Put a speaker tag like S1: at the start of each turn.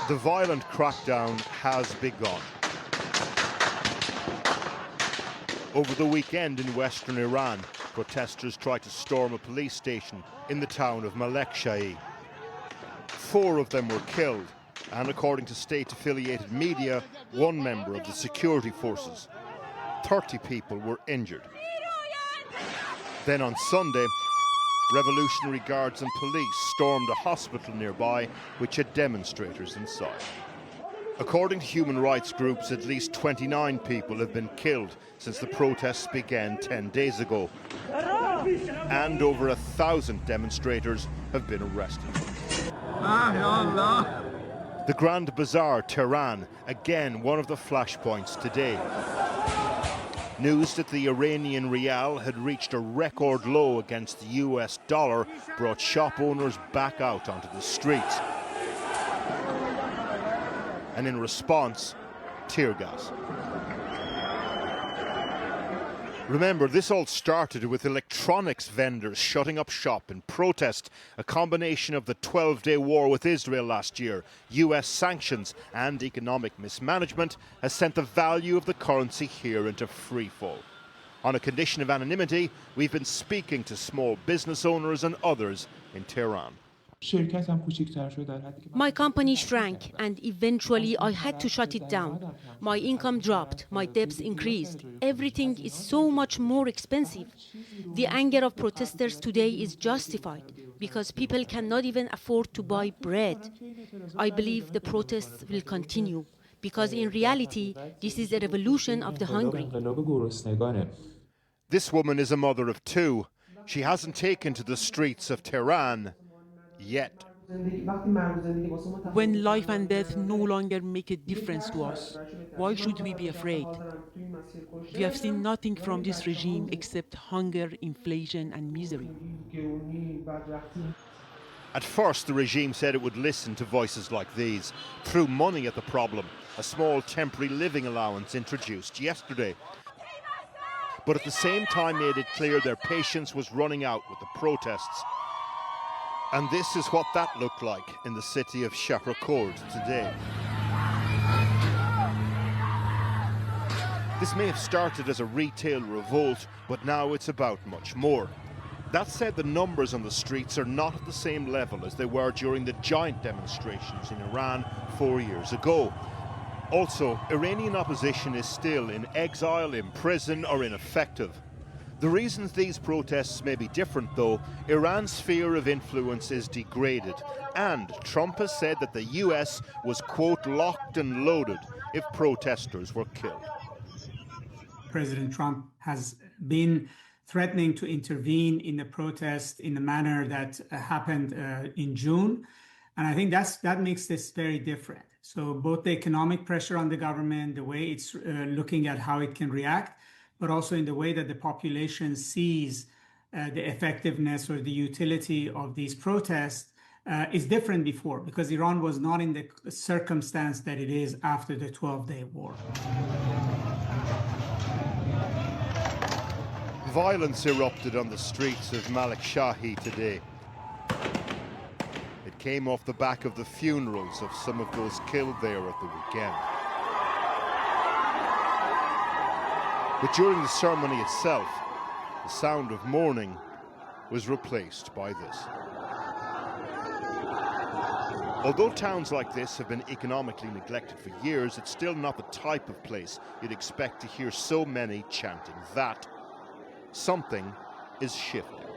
S1: The violent crackdown has begun. Over the weekend in western Iran, protesters tried to storm a police station in the town of Malekshai. 4 of them were killed, and according to state-affiliated media, 1 member of the security forces. 30 people were injured. Then on Sunday, Revolutionary Guards and police stormed a hospital nearby which had demonstrators inside. According to human rights groups, at least 29 people have been killed since the protests began 10 days ago. And over 1,000 demonstrators have been arrested. The Grand Bazaar, Tehran, again one of the flashpoints today. News that the Iranian rial had reached a record low against the US dollar brought shop owners back out onto the streets. And in response, tear gas. Remember, this all started with electronics vendors shutting up shop in protest, a combination of the 12-day war with Israel last year, US sanctions and economic mismanagement has sent the value of the currency here into freefall. On a condition of anonymity, we've been speaking to small business owners and others in Tehran.
S2: My company shrank and eventually I had to shut it down. My income dropped, my debts increased. Everything is so much more expensive. The anger of protesters today is justified because people cannot even afford to buy bread. I believe the protests will continue because in reality, this is a revolution of the hungry.
S1: This woman is a mother of 2. She hasn't taken to the streets of Tehran yet.
S3: When life and death no longer make a difference to us, why should we be afraid? We have seen nothing from this regime except hunger, inflation, and misery.
S1: At first, the regime said it would listen to voices like these, threw money at the problem, a small temporary living allowance introduced yesterday. But at the same time made it clear their patience was running out with the protests. And this is what that looked like in the city of Shahrakord today. This may have started as a retail revolt, but now it's about much more. That said, the numbers on the streets are not at the same level as they were during the giant demonstrations in Iran 4 years ago. Also, Iranian opposition is still in exile, in prison, or ineffective. The reasons these protests may be different, though, Iran's sphere of influence is degraded, and Trump has said that the US was, quote, locked and loaded if protesters were killed.
S4: President Trump has been threatening to intervene in the protest in the manner that happened in June, and I think that makes this very different. So both the economic pressure on the government, the way it's looking at how it can react, but also in the way that the population sees the effectiveness or the utility of these protests is different before, because Iran was not in the circumstance that it is after the 12-day war.
S1: Violence erupted on the streets of Malekshai today. It came off the back of the funerals of some of those killed there at the weekend. But during the ceremony itself, the sound of mourning was replaced by this. Although towns like this have been economically neglected for years, it's still not the type of place you'd expect to hear so many chanting that. Something is shifting.